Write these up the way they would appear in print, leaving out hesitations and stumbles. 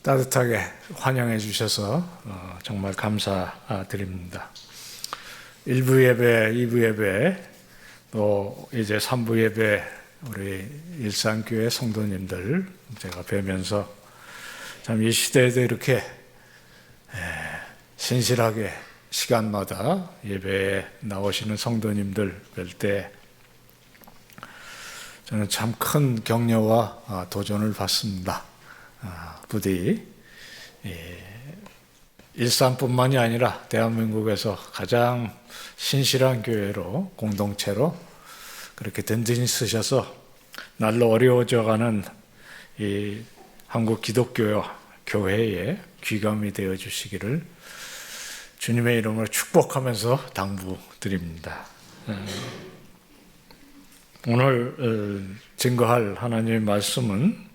따뜻하게 환영해 주셔서 정말 감사드립니다. 1부 예배, 2부 예배, 또 이제 3부 예배 우리 일산교회 성도님들 제가 뵈면서 참 이 시대에도 이렇게 신실하게 시간마다 예배에 나오시는 성도님들 뵐 때 저는 참 큰 격려와 도전을 받습니다. 부디 일산뿐만이 아니라 대한민국에서 가장 신실한 교회로, 공동체로 그렇게 든든히 쓰셔서 날로 어려워져가는 이 한국 기독교 교회에 귀감이 되어 주시기를 주님의 이름으로 축복하면서 당부드립니다. 오늘 증거할 하나님의 말씀은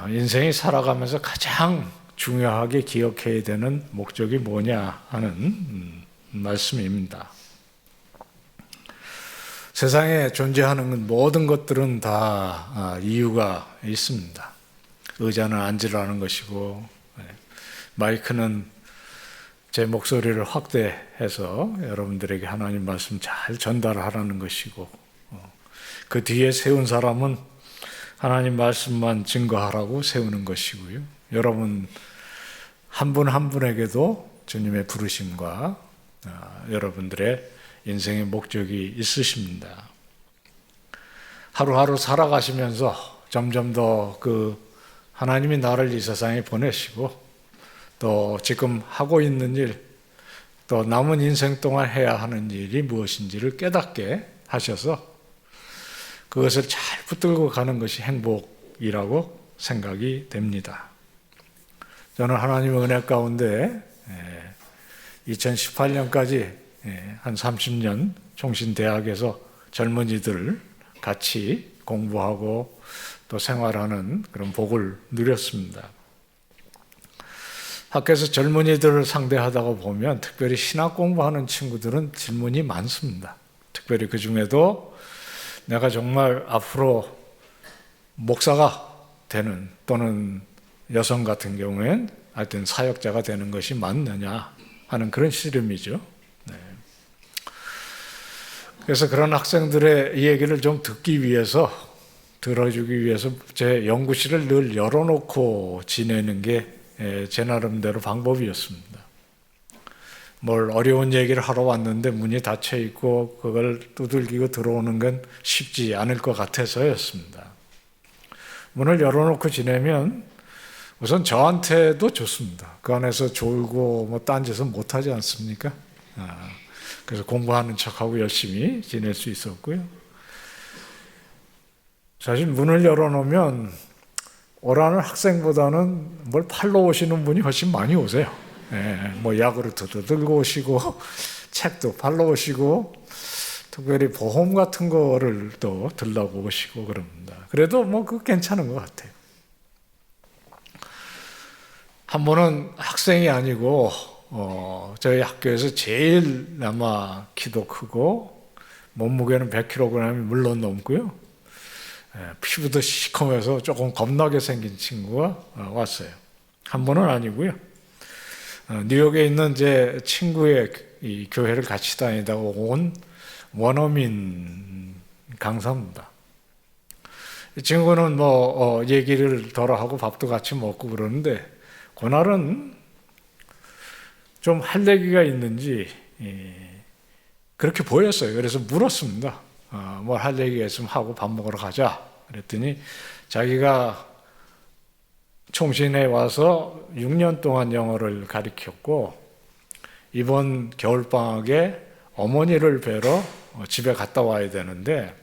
인생이 살아가면서 가장 중요하게 기억해야 되는 목적이 뭐냐 하는 말씀입니다. 세상에 존재하는 모든 것들은 다 이유가 있습니다. 의자는 앉으라는 것이고, 마이크는 제 목소리를 확대해서 여러분들에게 하나님 말씀 잘 전달하라는 것이고, 그 뒤에 세운 사람은 하나님 말씀만 증거하라고 세우는 것이고요. 여러분 한 분 한 분에게도 주님의 부르심과 여러분들의 인생의 목적이 있으십니다. 하루하루 살아가시면서 점점 더 그 하나님이 나를 이 세상에 보내시고 또 지금 하고 있는 일, 또 남은 인생 동안 해야 하는 일이 무엇인지를 깨닫게 하셔서 그것을 잘 붙들고 가는 것이 행복이라고 생각이 됩니다. 저는 하나님의 은혜 가운데 2018년까지 한 30년 총신대학에서 젊은이들을 같이 공부하고 또 생활하는 그런 복을 누렸습니다. 학교에서 젊은이들을 상대하다가 보면 특별히 신학 공부하는 친구들은 질문이 많습니다. 특별히 그 중에도 내가 정말 앞으로 목사가 되는 또는 여성 같은 경우엔 하여튼 사역자가 되는 것이 맞느냐 하는 그런 씨름이죠. 그래서 그런 학생들의 얘기를 좀 듣기 위해서, 들어주기 위해서 제 연구실을 늘 열어놓고 지내는 게 제 나름대로 방법이었습니다. 뭘 어려운 얘기를 하러 왔는데 문이 닫혀 있고 그걸 두들기고 들어오는 건 쉽지 않을 것 같아서였습니다. 문을 열어놓고 지내면 우선 저한테도 좋습니다. 그 안에서 졸고 뭐 딴짓은 못하지 않습니까? 그래서 공부하는 척하고 열심히 지낼 수 있었고요. 사실 문을 열어놓으면 오라는 학생보다는 뭘 팔러 오시는 분이 훨씬 많이 오세요. 뭐 야구르트도 들고 오시고 책도 팔러 오시고 특별히 보험 같은 거를 또 들라고 오시고 그럽니다. 그래도 뭐 그거 괜찮은 것 같아요. 한 번은 학생이 아니고 저희 학교에서 제일 아마 키도 크고 몸무게는 100kg이 물론 넘고요. 피부도 시커매서 조금 겁나게 생긴 친구가 왔어요. 한 번은 아니고요. 뉴욕에 있는 제 친구의 이 교회를 같이 다니다가 온 원어민 강사입니다. 이 친구는 뭐 얘기를 덜어 하고 밥도 같이 먹고 그러는데 그날은 좀 할 얘기가 있는지 그렇게 보였어요. 그래서 물었습니다. 뭐 할 얘기가 있으면 하고 밥 먹으러 가자. 그랬더니 자기가 총신에 와서 6년 동안 영어를 가르쳤고 이번 겨울방학에 어머니를 뵈러 집에 갔다 와야 되는데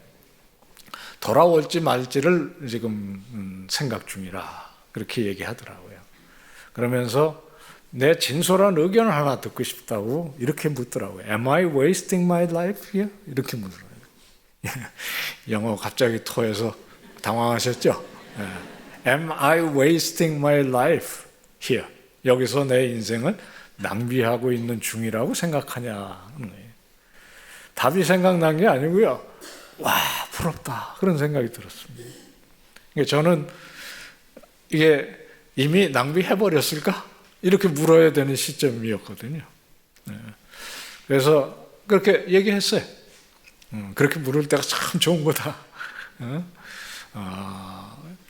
돌아올지 말지를 지금 생각 중이라 그렇게 얘기하더라고요. 그러면서 내 진솔한 의견을 하나 듣고 싶다고 이렇게 묻더라고요. Am I wasting my life here? 이렇게 묻더라고요. 영어 갑자기 토해서 당황하셨죠? Am I wasting my life here? 여기서 내 인생을 낭비하고 있는 중이라고 생각하냐? 답이 생각난 게 아니고요. 와, 부럽다. 그런 생각이 들었습니다. 저는 이게 이미 낭비해버렸을까? 이렇게 물어야 되는 시점이었거든요. 그래서 그렇게 얘기했어요. 그렇게 물을 때가 참 좋은 거다.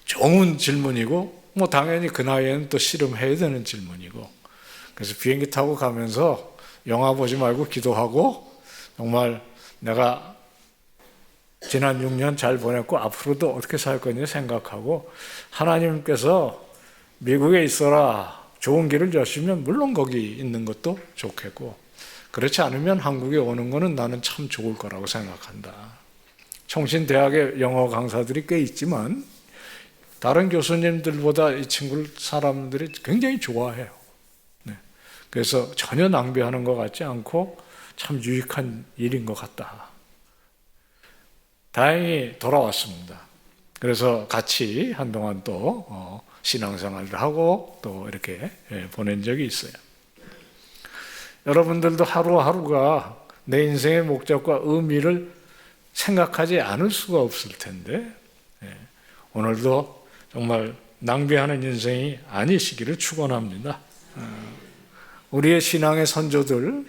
좋은 질문이고, 뭐 당연히 그 나이에는 또 씨름해야 되는 질문이고. 그래서 비행기 타고 가면서 영화 보지 말고 기도하고, 정말 내가 지난 6년 잘 보냈고 앞으로도 어떻게 살 거냐 생각하고, 하나님께서 미국에 있어라, 좋은 길을 여시면 물론 거기 있는 것도 좋겠고, 그렇지 않으면 한국에 오는 거는 나는 참 좋을 거라고 생각한다. 총신대학에 영어 강사들이 꽤 있지만 다른 교수님들보다 이 친구를 사람들이 굉장히 좋아해요. 그래서 전혀 낭비하는 것 같지 않고 참 유익한 일인 것 같다. 다행히 돌아왔습니다. 그래서 같이 한동안 또 신앙생활을 하고 또 이렇게 보낸 적이 있어요. 여러분들도 하루하루가 내 인생의 목적과 의미를 생각하지 않을 수가 없을 텐데, 오늘도 정말 낭비하는 인생이 아니시기를 축원합니다. 우리의 신앙의 선조들,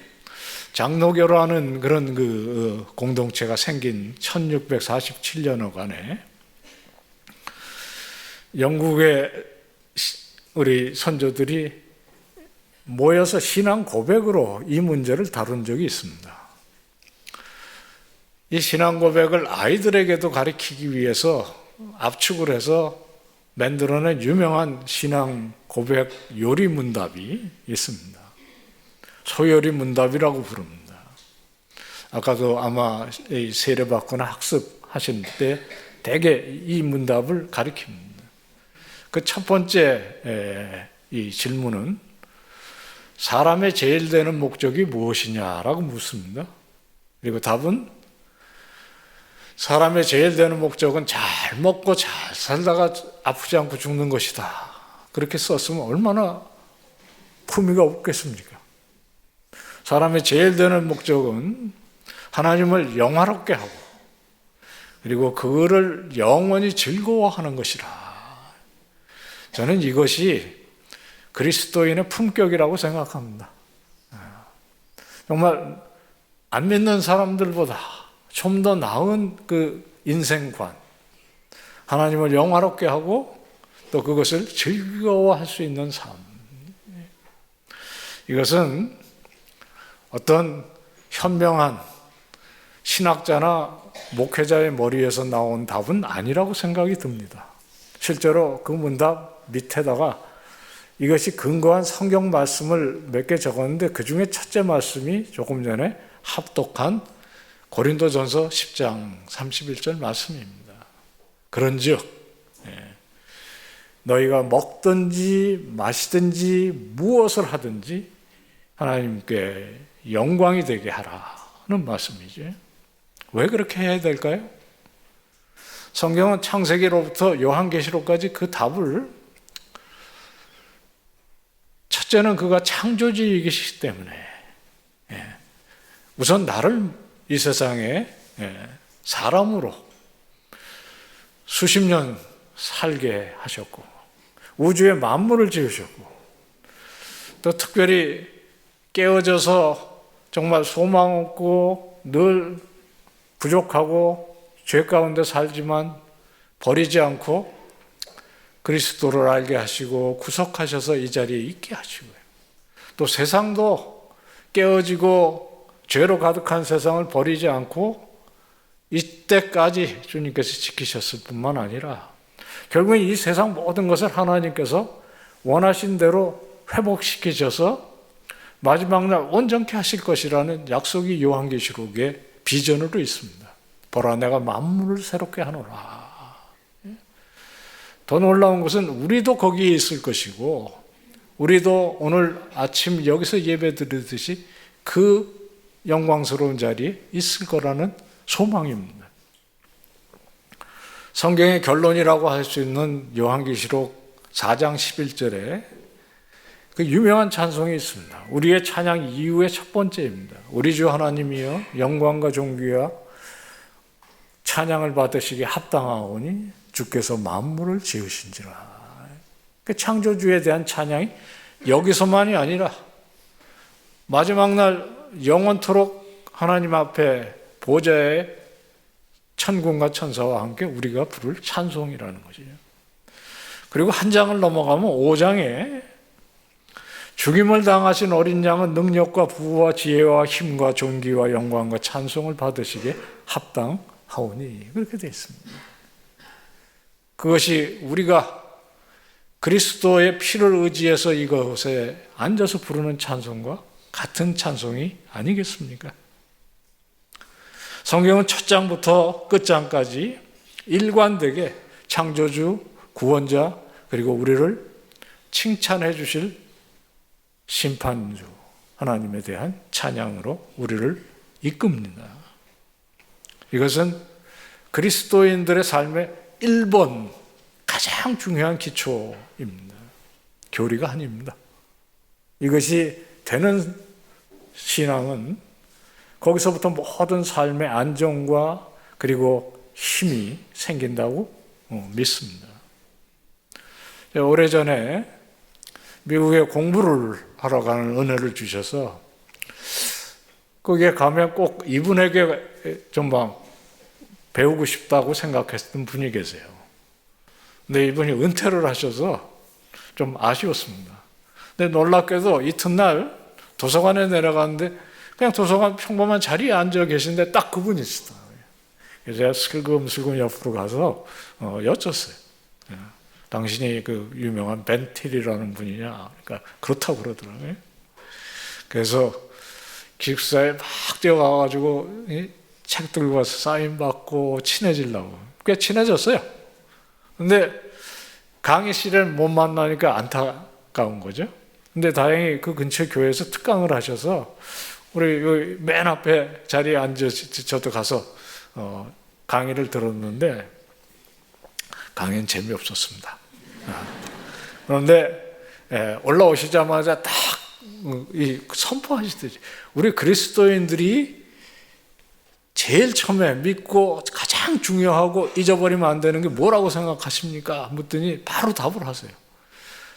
장로교라는 그런 그 공동체가 생긴 1647년어간에 영국의 우리 선조들이 모여서 신앙 고백으로 이 문제를 다룬 적이 있습니다. 이 신앙 고백을 아이들에게도 가르치기 위해서 압축을 해서 만들어낸 유명한 신앙 고백 요리 문답이 있습니다. 소요리 문답이라고 부릅니다. 아까도 아마 세례받거나 학습하실 때 대개 이 문답을 가르칩니다. 그 첫 번째 이 질문은 사람의 제일 되는 목적이 무엇이냐라고 묻습니다. 그리고 답은 사람의 제일 되는 목적은 잘 먹고 잘 살다가 아프지 않고 죽는 것이다. 그렇게 썼으면 얼마나 품위가 없겠습니까? 사람의 제일 되는 목적은 하나님을 영화롭게 하고 그리고 그거를 영원히 즐거워하는 것이라. 저는 이것이 그리스도인의 품격이라고 생각합니다. 정말 안 믿는 사람들보다 좀 더 나은 그 인생관, 하나님을 영화롭게 하고 또 그것을 즐거워할 수 있는 삶. 이것은 어떤 현명한 신학자나 목회자의 머리에서 나온 답은 아니라고 생각이 듭니다. 실제로 그 문답 밑에다가 이것이 근거한 성경 말씀을 몇 개 적었는데 그 중에 첫째 말씀이 조금 전에 합독한 고린도전서 10장 31절 말씀입니다. 그런즉 너희가 먹든지 마시든지 무엇을 하든지 하나님께 영광이 되게 하라는 말씀이죠. 왜 그렇게 해야 될까요? 성경은 창세기로부터 요한계시록까지 그 답을, 첫째는 그가 창조주이기 때문에 우선 나를 이 세상에 사람으로 수십 년 살게 하셨고 우주의 만물을 지으셨고 또 특별히 깨어져서 정말 소망 없고 늘 부족하고 죄 가운데 살지만 버리지 않고 그리스도를 알게 하시고 구속하셔서 이 자리에 있게 하시고요. 또 세상도 깨어지고 죄로 가득한 세상을 버리지 않고 이때까지 주님께서 지키셨을 뿐만 아니라 결국엔 이 세상 모든 것을 하나님께서 원하신 대로 회복시키셔서 마지막 날 온전케 하실 것이라는 약속이 요한계시록의 비전으로 있습니다. 보라 내가 만물을 새롭게 하노라. 더 놀라운 것은 우리도 거기에 있을 것이고 우리도 오늘 아침 여기서 예배 드리듯이 그 영광스러운 자리에 있을 거라는 소망입니다. 성경의 결론이라고 할 수 있는 요한계시록 4장 11절에 그 유명한 찬송이 있습니다. 우리의 찬양 이후의 첫 번째입니다. 우리 주 하나님이여 영광과 존귀와 찬양을 받으시기에 합당하오니 주께서 만물을 지으신지라. 그 창조주에 대한 찬양이 여기서만이 아니라 마지막 날 영원토록 하나님 앞에 보좌에 천군과 천사와 함께 우리가 부를 찬송이라는 것이죠. 그리고 한 장을 넘어가면 5장에 죽임을 당하신 어린 양은 능력과 부와 지혜와 힘과 존귀와 영광과 찬송을 받으시기에 합당하오니 그렇게 되어 있습니다. 그것이 우리가 그리스도의 피를 의지해서 이것에 앉아서 부르는 찬송과 같은 찬송이 아니겠습니까? 성경은 첫 장부터 끝장까지 일관되게 창조주, 구원자, 그리고 우리를 칭찬해 주실 심판주 하나님에 대한 찬양으로 우리를 이끕니다. 이것은 그리스도인들의 삶의 1번 가장 중요한 기초입니다. 교리가 아닙니다. 이것이 되는 신앙은 거기서부터 모든 삶의 안정과 그리고 힘이 생긴다고 믿습니다. 오래전에 미국에 공부를 하러 가는 은혜를 주셔서 거기에 가면 꼭 이분에게 좀 배우고 싶다고 생각했던 분이 계세요. 근데 이분이 은퇴를 하셔서 좀 아쉬웠습니다. 근데 놀랍게도 이튿날 도서관에 내려갔는데 그냥 도서관 평범한 자리에 앉아 계신데 딱 그분이 있었어요. 그래서 제가 슬금슬금 옆으로 가서 여쭸어요. 당신이 그 유명한 벤틸이라는 분이냐? 그러니까 그렇다고 그러더라고요. 그래서 기숙사에 막 뛰어가가지고 책 들고 와서 사인 받고 친해지려고. 꽤 친해졌어요. 근데 강의실에 못 만나니까 안타까운 거죠. 근데 다행히 그 근처 교회에서 특강을 하셔서 우리 여기 맨 앞에 자리에 앉아 저도 가서 강의를 들었는데 강의는 재미없었습니다. 그런데 올라오시자마자 딱 선포하시듯이 우리 그리스도인들이 제일 처음에 믿고 가장 중요하고 잊어버리면 안 되는 게 뭐라고 생각하십니까? 묻더니 바로 답을 하세요.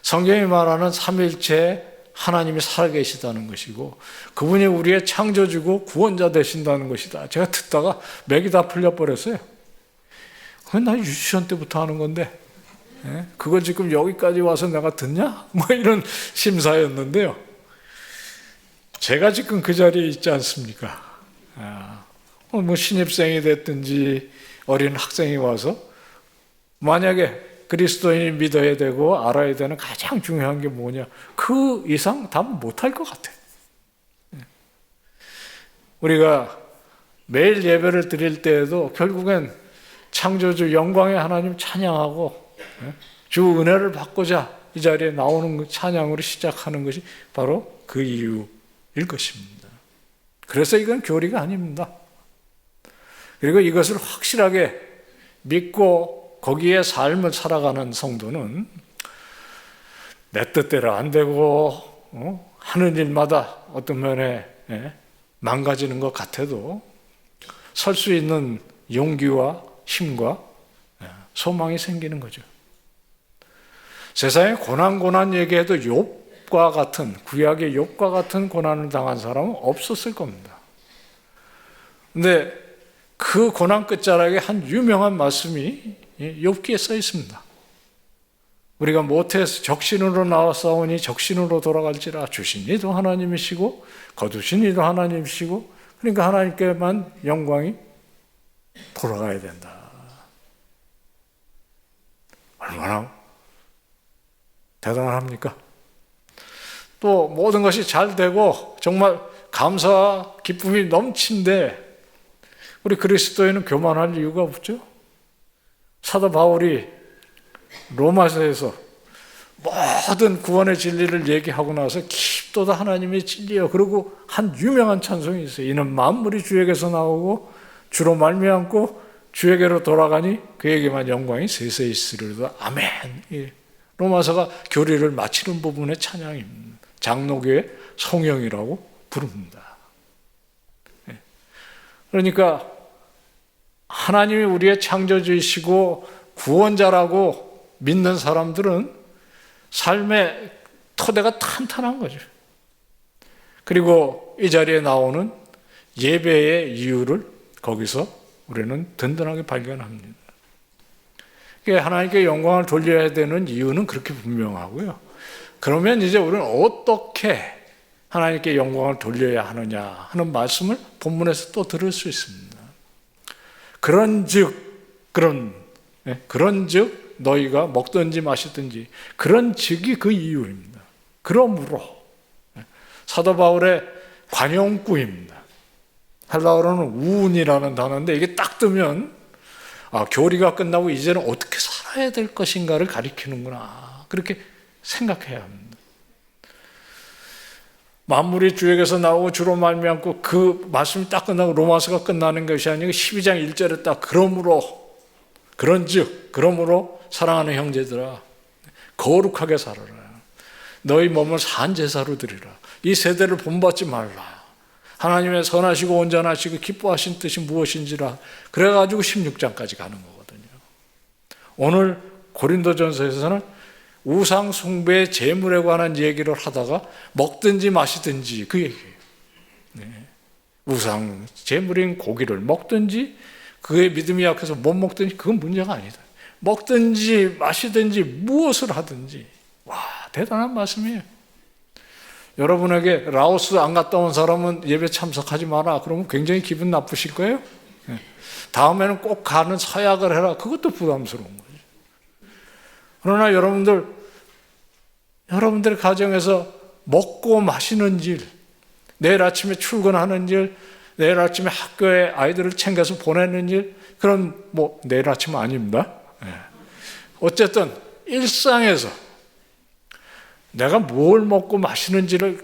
성경이 말하는 삼일체 하나님이 살아계시다는 것이고 그분이 우리의 창조주고 구원자 되신다는 것이다. 제가 듣다가 맥이 다 풀려버렸어요. 나 유치원 때부터 하는 건데 그걸 지금 여기까지 와서 내가 듣냐? 뭐 이런 심사였는데요. 제가 지금 그 자리에 있지 않습니까? 뭐 신입생이 됐든지 어린 학생이 와서 만약에 그리스도인이 믿어야 되고 알아야 되는 가장 중요한 게 뭐냐? 그 이상 답 못할 것 같아요. 우리가 매일 예배를 드릴 때에도 결국엔 창조주 영광의 하나님 찬양하고 주 은혜를 받고자 이 자리에 나오는 찬양으로 시작하는 것이 바로 그 이유일 것입니다. 그래서 이건 교리가 아닙니다. 그리고 이것을 확실하게 믿고 거기에 삶을 살아가는 성도는 내 뜻대로 안 되고 하는 일마다 어떤 면에 망가지는 것 같아도 설 수 있는 용기와 힘과 소망이 생기는 거죠. 세상에 고난 얘기해도 욥과 같은 구약의 욥과 같은 고난을 당한 사람은 없었을 겁니다. 근데 그 고난 끝자락에 한 유명한 말씀이 욥기에 써 있습니다. 우리가 모태에서 적신으로 나와 싸우니 적신으로 돌아갈지라 주신 이도 하나님이시고 거두신 이도 하나님이시고 그러니까 하나님께만 영광이 돌아가야 된다. 얼마나 대단합니까? 또 모든 것이 잘 되고 정말 감사와 기쁨이 넘친데 우리 그리스도인은 교만할 이유가 없죠. 사도 바울이 로마서에서 모든 구원의 진리를 얘기하고 나서 깊도다 하나님의 진리여 그리고 한 유명한 찬송이 있어요. 이는 만물이 주에게서 나오고 주로 말미암고 주에게로 돌아가니 그에게만 영광이 세세히 있으리로다. 아멘. 로마서가 교리를 마치는 부분의 찬양입니다. 장로교의 송영이라고 부릅니다. 그러니까 하나님이 우리의 창조주이시고 구원자라고 믿는 사람들은 삶의 토대가 탄탄한 거죠. 그리고 이 자리에 나오는 예배의 이유를 거기서 우리는 든든하게 발견합니다. 하나님께 영광을 돌려야 되는 이유는 그렇게 분명하고요. 그러면 이제 우리는 어떻게 하나님께 영광을 돌려야 하느냐 하는 말씀을 본문에서 또 들을 수 있습니다. 그런즉 너희가 먹든지 마시든지, 그런즉이 그 이유입니다. 그러므로, 사도 바울의 관용구입니다. 헬라어로는 우운이라는 단어인데 이게 딱 뜨면 교리가 끝나고 이제는 어떻게 살아야 될 것인가를 가리키는구나, 그렇게 생각해야 합니다. 만물이 주에게서 나오고 주로 말미암고, 그 말씀이 딱 끝나고 로마서가 끝나는 것이 아니고 12장 1절에 딱 그러므로 사랑하는 형제들아 거룩하게 살아라. 너희 몸을 산 제사로 드리라. 이 세대를 본받지 말라. 하나님의 선하시고 온전하시고 기뻐하신 뜻이 무엇인지라. 그래가지고 16장까지 가는 거거든요. 오늘 고린도전서에서는 우상 숭배의 제물에 관한 얘기를 하다가 먹든지 마시든지 그 얘기예요. 우상 제물인 고기를 먹든지, 그의 믿음이 약해서 못 먹든지, 그건 문제가 아니다. 먹든지 마시든지 무엇을 하든지. 와, 대단한 말씀이에요. 여러분에게 라오스 안 갔다 온 사람은 예배 참석하지 마라 그러면 굉장히 기분 나쁘실 거예요. 다음에는 꼭 가는 서약을 해라. 그것도 부담스러운 거죠. 그러나 여러분들 가정에서 먹고 마시는 일, 내일 아침에 출근하는 일, 내일 아침에 학교에 아이들을 챙겨서 보내는 일, 그런 내일 아침은 아닙니다. 어쨌든 일상에서 내가 뭘 먹고 마시는지를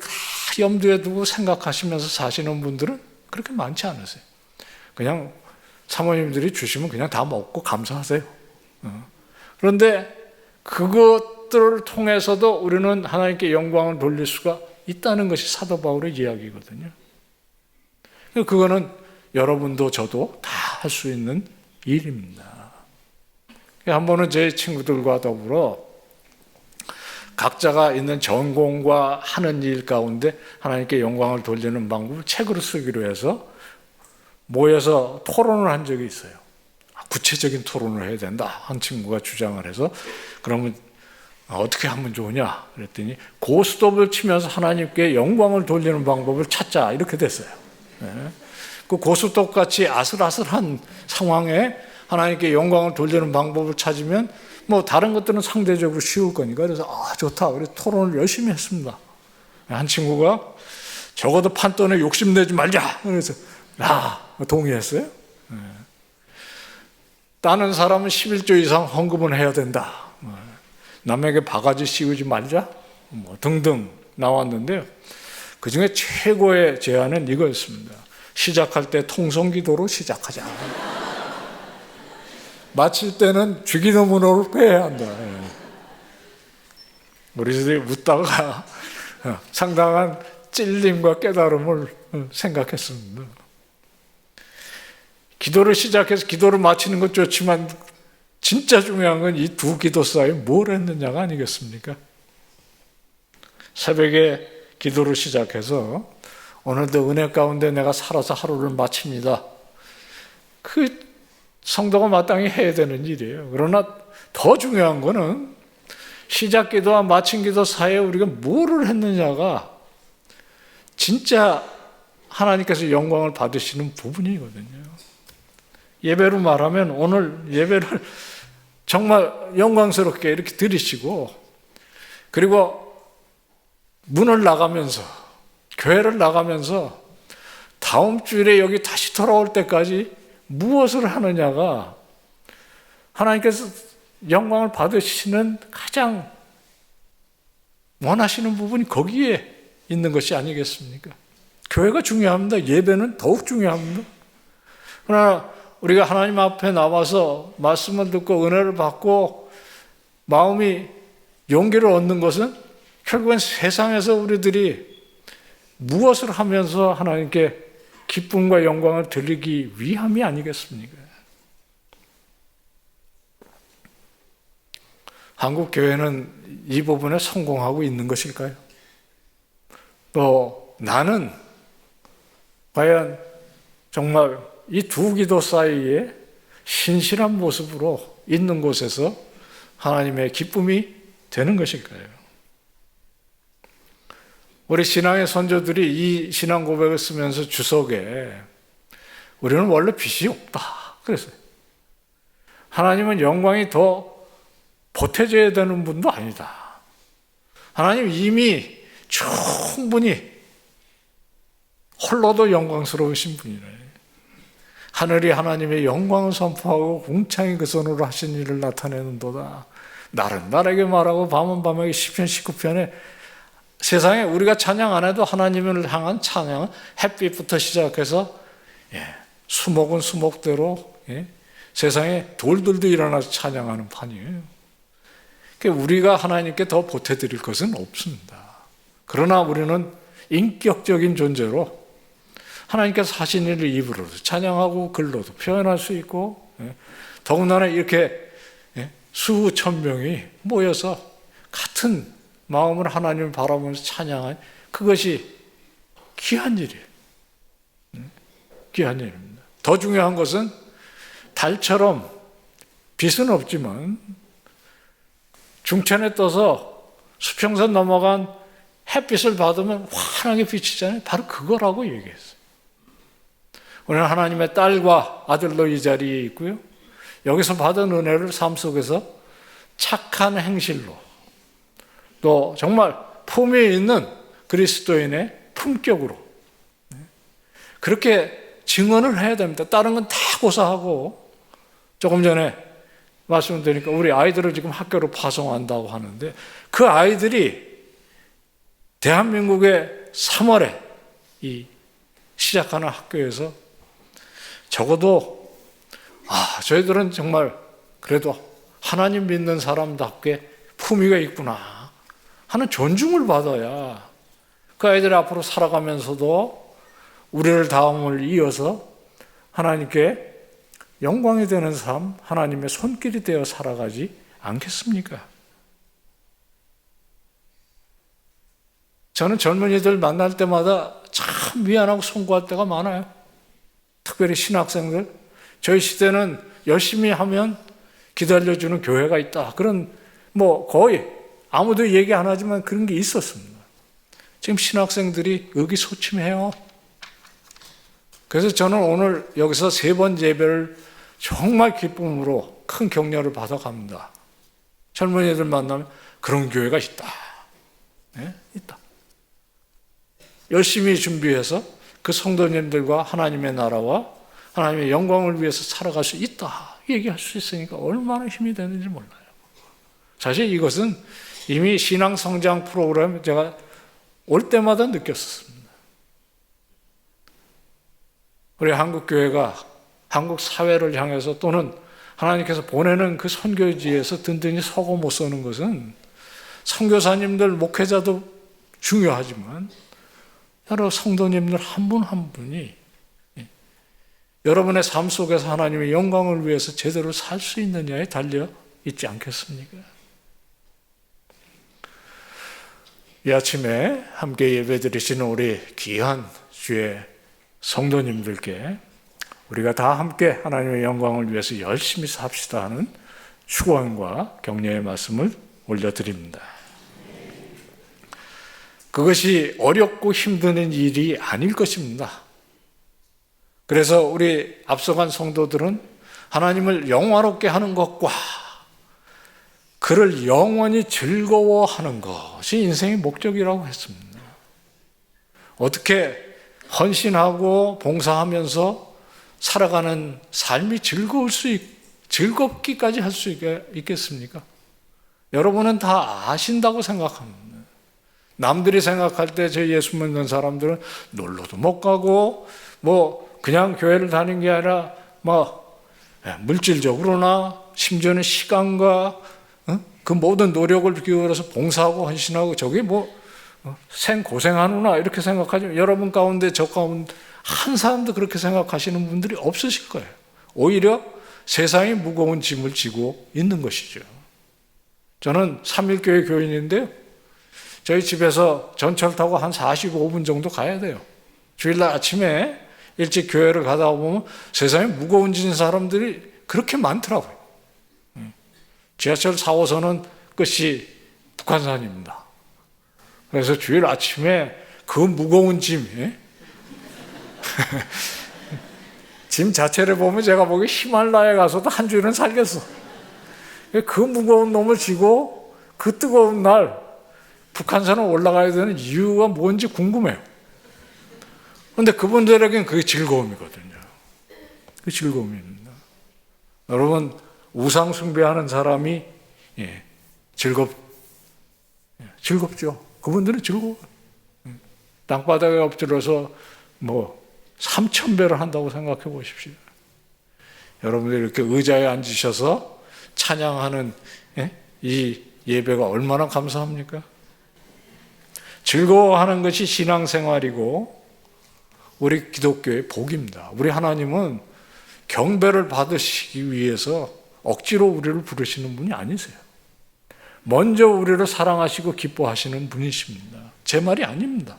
염두에 두고 생각하시면서 사시는 분들은 그렇게 많지 않으세요. 그냥 사모님들이 주시면 그냥 다 먹고 감사하세요. 그런데 그것들을 통해서도 우리는 하나님께 영광을 돌릴 수가 있다는 것이 사도 바울의 이야기거든요. 그거는 여러분도 저도 다 할 수 있는 일입니다. 한 번은 제 친구들과 더불어 각자가 있는 전공과 하는 일 가운데 하나님께 영광을 돌리는 방법을 책으로 쓰기로 해서 모여서 토론을 한 적이 있어요. 구체적인 토론을 해야 된다. 한 친구가 주장을 해서 그러면 어떻게 하면 좋으냐 그랬더니 고스톱을 치면서 하나님께 영광을 돌리는 방법을 찾자, 이렇게 됐어요. 그 고스톱같이 아슬아슬한 상황에 하나님께 영광을 돌리는 방법을 찾으면 다른 것들은 상대적으로 쉬울 거니까. 그래서 좋다. 그래서 토론을 열심히 했습니다. 한 친구가 적어도 판돈에 욕심내지 말자. 그래서 동의했어요. 따는 사람은 11조 이상 헌금은 해야 된다. 남에게 바가지 씌우지 말자. 등등 나왔는데요. 그 중에 최고의 제안은 이거였습니다. 시작할 때 통성기도로 시작하자. 마칠 때는 주기도문으로 빼야 한다. 우리들이 묻다가 상당한 찔림과 깨달음을 생각했습니다. 기도를 시작해서 기도를 마치는 것 좋지만 진짜 중요한 건 이 두 기도 사이에 뭘 했느냐가 아니겠습니까? 새벽에 기도를 시작해서 오늘도 은혜 가운데 내가 살아서 하루를 마칩니다. 그 성도가 마땅히 해야 되는 일이에요. 그러나 더 중요한 거는 시작 기도와 마친 기도 사이에 우리가 뭐를 했느냐가 진짜 하나님께서 영광을 받으시는 부분이거든요. 예배로 말하면 오늘 예배를 정말 영광스럽게 이렇게 드리시고, 그리고 문을 나가면서, 교회를 나가면서 다음 주일에 여기 다시 돌아올 때까지 무엇을 하느냐가 하나님께서 영광을 받으시는 가장 원하시는 부분이 거기에 있는 것이 아니겠습니까? 교회가 중요합니다. 예배는 더욱 중요합니다. 그러나 우리가 하나님 앞에 나와서 말씀을 듣고 은혜를 받고 마음이 용기를 얻는 것은 결국엔 세상에서 우리들이 무엇을 하면서 하나님께 기쁨과 영광을 드리기 위함이 아니겠습니까? 한국 교회는 이 부분에 성공하고 있는 것일까요? 또 나는 과연 정말 이 두 기도 사이에 신실한 모습으로 있는 곳에서 하나님의 기쁨이 되는 것일까요? 우리 신앙의 선조들이 이 신앙 고백을 쓰면서 주석에 우리는 원래 빚이 없다 그랬어요. 하나님은 영광이 더 보태져야 되는 분도 아니다. 하나님 이미 충분히 홀로도 영광스러우신 분이래. 하늘이 하나님의 영광을 선포하고 궁창이 그 손으로 하신 일을 나타내는도다. 날은 날에게 말하고 밤은 밤에게. 시편 19편에 세상에 우리가 찬양 안 해도 하나님을 향한 찬양은 햇빛부터 시작해서 수목은 수목대로 세상에 돌들도 일어나서 찬양하는 판이에요. 그러니까 우리가 하나님께 더 보태드릴 것은 없습니다. 그러나 우리는 인격적인 존재로 하나님께서 하신 일을 입으로도 찬양하고 글로도 표현할 수 있고, 더군다나 이렇게 수천 명이 모여서 같은 마음으로 하나님을 바라보면서 찬양한 그것이 귀한 일이에요. 귀한 일입니다. 더 중요한 것은 달처럼 빛은 없지만 중천에 떠서 수평선 넘어간 햇빛을 받으면 환하게 비치잖아요. 바로 그거라고 얘기했어요. 우리는 하나님의 딸과 아들로 이 자리에 있고요. 여기서 받은 은혜를 삶 속에서 착한 행실로 또 정말 품위 있는 그리스도인의 품격으로 그렇게 증언을 해야 됩니다. 다른 건 다 고사하고, 조금 전에 말씀드리니까 우리 아이들을 지금 학교로 파송한다고 하는데 그 아이들이 대한민국의 3월에 이 시작하는 학교에서 적어도 저희들은 정말 그래도 하나님 믿는 사람답게 품위가 있구나 하는 존중을 받아야 그 아이들이 앞으로 살아가면서도 우리를 다음을 이어서 하나님께 영광이 되는 삶, 하나님의 손길이 되어 살아가지 않겠습니까? 저는 젊은이들 만날 때마다 참 미안하고 송구할 때가 많아요. 특별히 신학생들. 저희 시대는 열심히 하면 기다려주는 교회가 있다. 그런 거의 아무도 얘기 안 하지만 그런 게 있었습니다. 지금 신학생들이 의기소침해요. 그래서 저는 오늘 여기서 3번 예배를 정말 기쁨으로 큰 격려를 받아갑니다. 젊은이들 만나면 그런 교회가 있다. 있다. 열심히 준비해서 그 성도님들과 하나님의 나라와 하나님의 영광을 위해서 살아갈 수 있다 얘기할 수 있으니까 얼마나 힘이 되는지 몰라요. 사실 이것은 이미 신앙성장 프로그램 제가 올 때마다 느꼈습니다. 우리 한국교회가 한국 사회를 향해서 또는 하나님께서 보내는 그 선교지에서 든든히 서고 못 서는 것은 선교사님들, 목회자도 중요하지만 여러 성도님들 한 분 한 분이 여러분의 삶 속에서 하나님의 영광을 위해서 제대로 살 수 있느냐에 달려 있지 않겠습니까? 이 아침에 함께 예배드리시는 우리 귀한 주의 성도님들께 우리가 다 함께 하나님의 영광을 위해서 열심히 삽시다 하는 축원과 격려의 말씀을 올려드립니다. 그것이 어렵고 힘든 일이 아닐 것입니다. 그래서 우리 앞서간 성도들은 하나님을 영화롭게 하는 것과 그를 영원히 즐거워하는 것이 인생의 목적이라고 했습니다. 어떻게 헌신하고 봉사하면서 살아가는 삶이 즐겁기까지 할 수 있겠습니까? 여러분은 다 아신다고 생각합니다. 남들이 생각할 때 저 예수 믿는 사람들은 놀러도 못 가고 그냥 교회를 다니는 게 아니라 물질적으로나 심지어는 시간과 그 모든 노력을 기울여서 봉사하고 헌신하고 저게 생고생하누나 이렇게 생각하지만 여러분 가운데 저 가운데 한 사람도 그렇게 생각하시는 분들이 없으실 거예요. 오히려 세상이 무거운 짐을 지고 있는 것이죠. 저는 삼일교회 교인인데요. 저희 집에서 전철 타고 한 45분 정도 가야 돼요. 주일날 아침에 일찍 교회를 가다 보면 세상에 무거운 진 사람들이 그렇게 많더라고요. 지하철 4호선은 끝이 북한산입니다. 그래서 주일 아침에 그 무거운 짐, 짐 자체를 보면 제가 보기에 히말라야에 가서도 한 주일은 살겠어. 그 무거운 놈을 지고 그 뜨거운 날 북한산을 올라가야 되는 이유가 뭔지 궁금해요. 그런데 그분들에겐 그게 즐거움이거든요. 그 즐거움입니다. 여러분, 우상 숭배하는 사람이 즐겁죠. 그분들은 즐거워요. 땅바닥에 엎드려서 3,000배를 한다고 생각해 보십시오. 여러분들 이렇게 의자에 앉으셔서 찬양하는 이 예배가 얼마나 감사합니까? 즐거워하는 것이 신앙생활이고 우리 기독교의 복입니다. 우리 하나님은 경배를 받으시기 위해서 억지로 우리를 부르시는 분이 아니세요. 먼저 우리를 사랑하시고 기뻐하시는 분이십니다. 제 말이 아닙니다.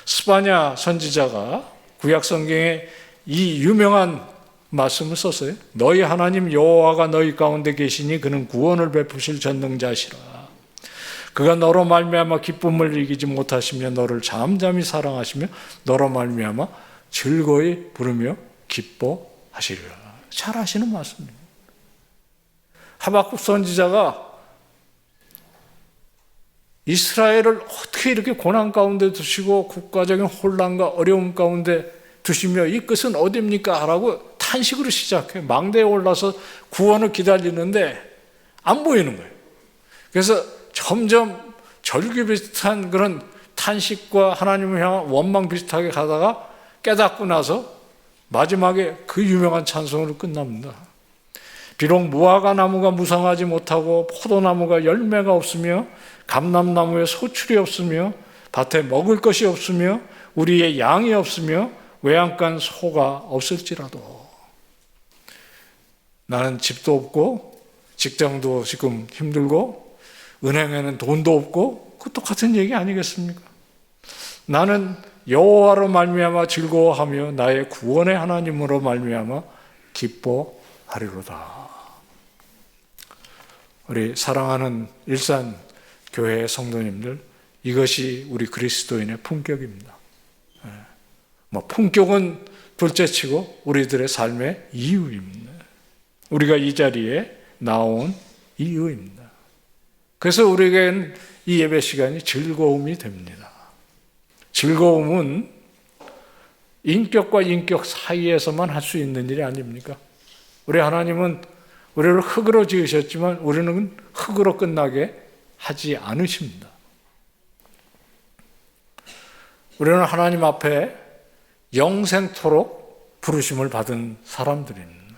스바냐 선지자가 구약 성경에 이 유명한 말씀을 썼어요. 너희 하나님 여호와가 너희 가운데 계시니 그는 구원을 베푸실 전능자시라. 그가 너로 말미암아 기쁨을 이기지 못하시며 너를 잠잠히 사랑하시며 너로 말미암아 즐거이 부르며 기뻐하시리라. 잘 아시는 말씀입니다. 하박국 선지자가 이스라엘을 어떻게 이렇게 고난 가운데 두시고 국가적인 혼란과 어려움 가운데 두시며 이 끝은 어디입니까? 라고 탄식으로 시작해요. 망대에 올라서 구원을 기다리는데 안 보이는 거예요. 그래서 점점 절규 비슷한 그런 탄식과 하나님을 향한 원망 비슷하게 가다가 깨닫고 나서 마지막에 그 유명한 찬송으로 끝납니다. 비록 무화과 나무가 무성하지 못하고 포도나무가 열매가 없으며 감람나무에 소출이 없으며 밭에 먹을 것이 없으며 우리의 양이 없으며 외양간 소가 없을지라도 나는 집도 없고 직장도 지금 힘들고 은행에는 돈도 없고 그 똑같은 얘기 아니겠습니까? 나는 여호와로 말미암아 즐거워하며 나의 구원의 하나님으로 말미암아 기뻐하리로다. 우리 사랑하는 일산 교회 성도님들, 이것이 우리 그리스도인의 품격입니다. 품격은 둘째치고 우리들의 삶의 이유입니다. 우리가 이 자리에 나온 이유입니다. 그래서 우리에게는 이 예배 시간이 즐거움이 됩니다. 즐거움은 인격과 인격 사이에서만 할 수 있는 일이 아닙니까? 우리 하나님은 우리를 흙으로 지으셨지만 우리는 흙으로 끝나게 하지 않으십니다. 우리는 하나님 앞에 영생토록 부르심을 받은 사람들입니다.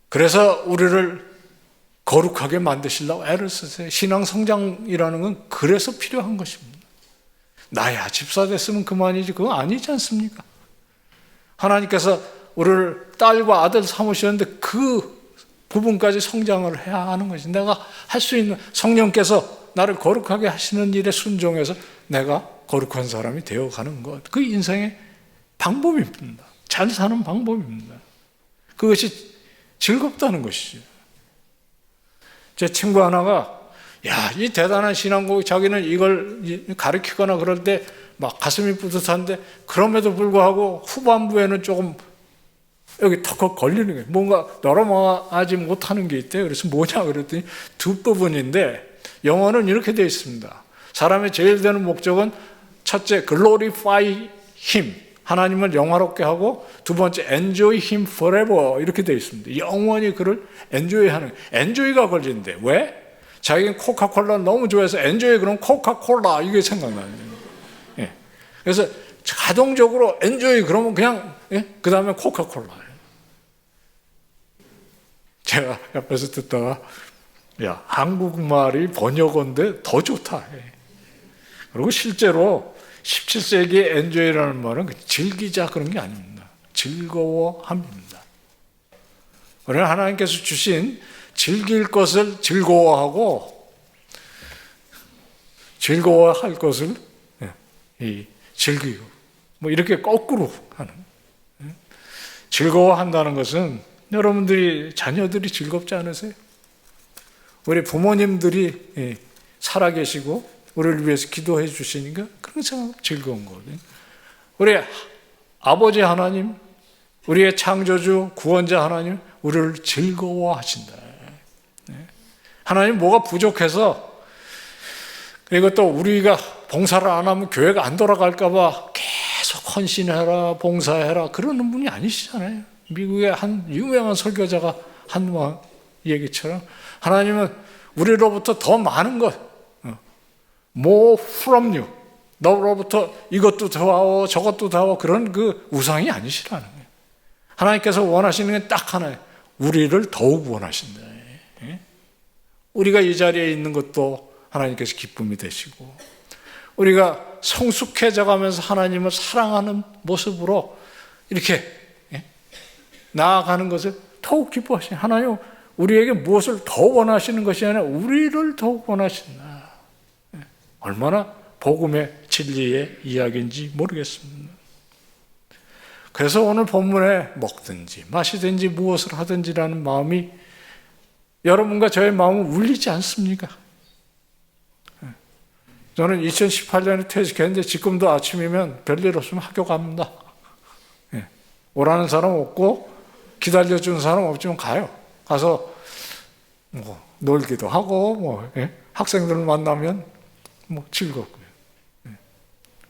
그래서 우리를 거룩하게 만드시려고 애를 쓰세요. 신앙 성장이라는 건 그래서 필요한 것입니다. 나야 집사 됐으면 그만이지 그거 아니지 않습니까? 하나님께서 우리를 딸과 아들 삼으셨는데 그 부분까지 성장을 해야 하는 것이 내가 할 수 있는 성령께서 나를 거룩하게 하시는 일에 순종해서 내가 거룩한 사람이 되어가는 것. 그 인생의 방법입니다. 잘 사는 방법입니다. 그것이 즐겁다는 것이죠. 제 친구 하나가 이 대단한 신앙고 자기는 이걸 가르치거나 그럴 때 막 가슴이 뿌듯한데 그럼에도 불구하고 후반부에는 조금 여기 턱 걸리는 거예요. 뭔가 넘어가지 못하는 게 있대요. 그래서 뭐냐 그랬더니 두 부분인데 영어는 이렇게 되어 있습니다. 사람의 제일 되는 목적은 첫째, glorify him. 하나님을 영화롭게 하고 두 번째, enjoy him forever. 이렇게 되어 있습니다. 영원히 그를 enjoy하는. enjoy가 걸리는데 왜? 자기는 코카콜라 너무 좋아해서 enjoy 그러면 코카콜라 이게 생각나요. 그래서 자동적으로 enjoy 그러면 그냥 그 다음에 코카콜라. 제가 옆에서 듣다가 한국말이 번역어인데 더 좋다. 그리고 실제로 17세기의 enjoy라는 말은 즐기자 그런 게 아닙니다. 즐거워함입니다. 우리는 하나님께서 주신 즐길 것을 즐거워하고 즐거워할 것을 즐기고 뭐 이렇게 거꾸로 하는. 즐거워한다는 것은 여러분들이 자녀들이 즐겁지 않으세요? 우리 부모님들이 살아계시고 우리를 위해서 기도해 주시니까 그런 생각 즐거운 거거든요. 우리 아버지 하나님, 우리의 창조주 구원자 하나님 우리를 즐거워하신다. 하나님 뭐가 부족해서, 그리고 또 우리가 봉사를 안 하면 교회가 안 돌아갈까 봐 계속 헌신해라 봉사해라 그러는 분이 아니시잖아요. 미국의 한 유명한 설교자가 한 얘기처럼 하나님은 우리로부터 더 많은 것, more from you, 너로부터 이것도 더하고 저것도 더하고 그런 그 우상이 아니시라는 거예요. 하나님께서 원하시는 게 딱 하나예요. 우리를 더욱 원하신다. 우리가 이 자리에 있는 것도 하나님께서 기쁨이 되시고, 우리가 성숙해져 가면서 하나님을 사랑하는 모습으로 이렇게 나아가는 것을 더욱 기뻐하시는 하나님, 우리에게 무엇을 더 원하시는 것이 아니라 우리를 더욱 원하신다. 얼마나 복음의 진리의 이야기인지 모르겠습니다. 그래서 오늘 본문에 먹든지 마시든지 무엇을 하든지라는 마음이 여러분과 저의 마음은 울리지 않습니까? 저는 2018년에 퇴직했는데 지금도 아침이면 별일 없으면 학교 갑니다. 오라는 사람 없고 기다려주는 사람 없지만 가요. 가서 뭐 놀기도 하고 학생들 만나면 뭐 즐겁고요.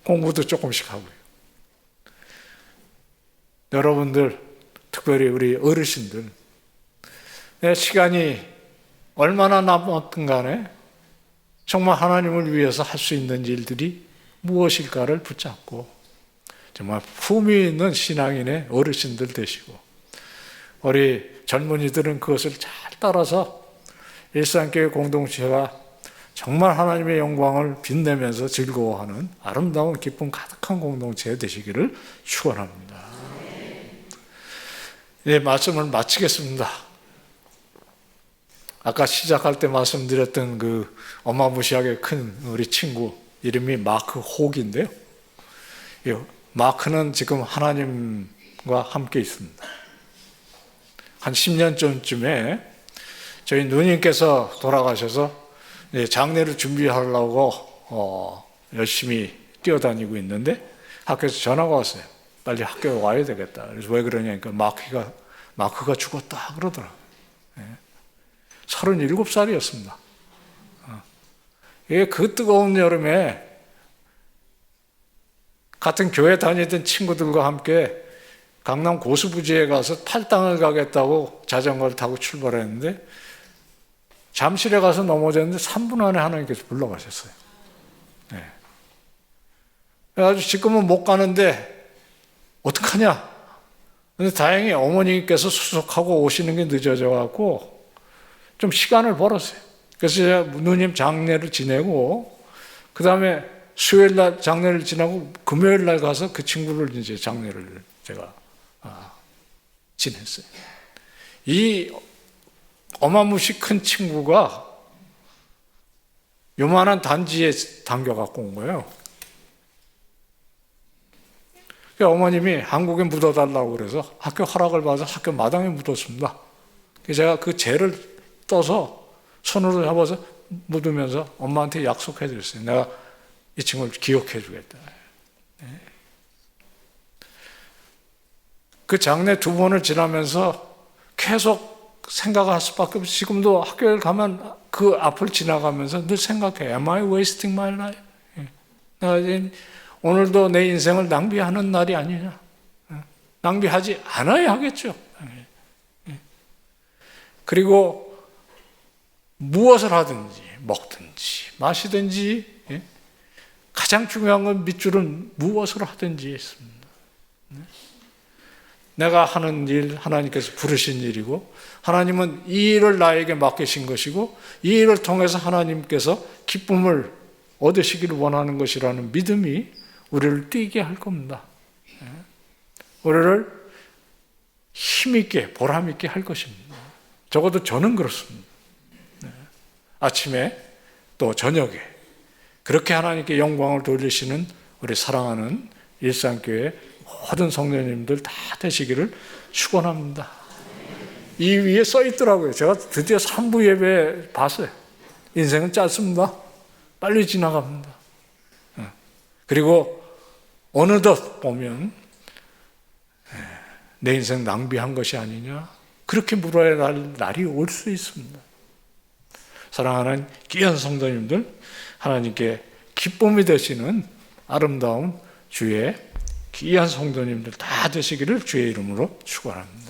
공부도 조금씩 하고요. 여러분들, 특별히 우리 어르신들, 내 시간이 얼마나 남았든 간에 정말 하나님을 위해서 할 수 있는 일들이 무엇일까를 붙잡고 정말 품위 있는 신앙인의 어르신들 되시고, 우리 젊은이들은 그것을 잘 따라서 일상교회 공동체가 정말 하나님의 영광을 빛내면서 즐거워하는 아름다운 기쁨 가득한 공동체 되시기를 축원합니다. 네, 말씀을 마치겠습니다. 아까 시작할 때 말씀드렸던 그 어마무시하게 큰 우리 친구 이름이 마크 혹인데요. 마크는 지금 하나님과 함께 있습니다. 한 10년 전쯤에 저희 누님께서 돌아가셔서 장례를 준비하려고 열심히 뛰어다니고 있는데 학교에서 전화가 왔어요. 빨리 학교에 와야 되겠다. 그래서 왜 그러냐니까 마크가 죽었다 그러더라고요. 37살이었습니다. 그 뜨거운 여름에 같은 교회 다니던 친구들과 함께 강남 고수부지에 가서 탈당을 가겠다고 자전거를 타고 출발했는데 잠실에 가서 넘어졌는데 3분 안에 하나님께서 불러가셨어요. 그래가지고 지금은 못 가는데 어떡하냐? 근데 다행히 어머니께서 수속하고 오시는 게 늦어져갖고 좀 시간을 벌었어요. 그래서 제가 누님 장례를 지내고, 그 다음에 수요일 날 장례를 지나고 금요일 날 가서 그 친구를 이제 장례를 제가 지냈어요. 이 어마무시 큰 친구가 요만한 단지에 당겨갖고 온 거예요. 어머님이 한국에 묻어달라고 그래서 학교 허락을 받아서 학교 마당에 묻었습니다. 제가 그 재를 떠서 손으로 잡아서 묻으면서 엄마한테 약속해 드렸어요. 내가 이 친구를 기억해 주겠다. 그 장례 2번을 지나면서 계속 생각할 수밖에 없어요. 지금도 학교에 가면 그 앞을 지나가면서 늘 생각해. Am I wasting my life? 내가 오늘도 내 인생을 낭비하는 날이 아니냐. 낭비하지 않아야 하겠죠. 그리고 무엇을 하든지 먹든지 마시든지 가장 중요한 건 밑줄은 무엇을 하든지 있습니다. 내가 하는 일 하나님께서 부르신 일이고, 하나님은 이 일을 나에게 맡기신 것이고, 이 일을 통해서 하나님께서 기쁨을 얻으시기를 원하는 것이라는 믿음이 우리를 뛰게 할 겁니다. 우리를 힘있게 보람있게 할 것입니다. 적어도 저는 그렇습니다. 아침에 또 저녁에 그렇게 하나님께 영광을 돌리시는 우리 사랑하는 일상교회 모든 성도님들 다 되시기를 축원합니다. 이 위에 써 있더라고요. 제가 드디어 3부 예배 봤어요. 인생은 짧습니다. 빨리 지나갑니다. 그리고 어느덧 보면 내 인생 낭비한 것이 아니냐? 그렇게 물어야 할 날이 올 수 있습니다. 사랑하는 귀한 성도님들, 하나님께 기쁨이 되시는 아름다운 주의 귀한 성도님들 다 되시기를 주의 이름으로 축원합니다.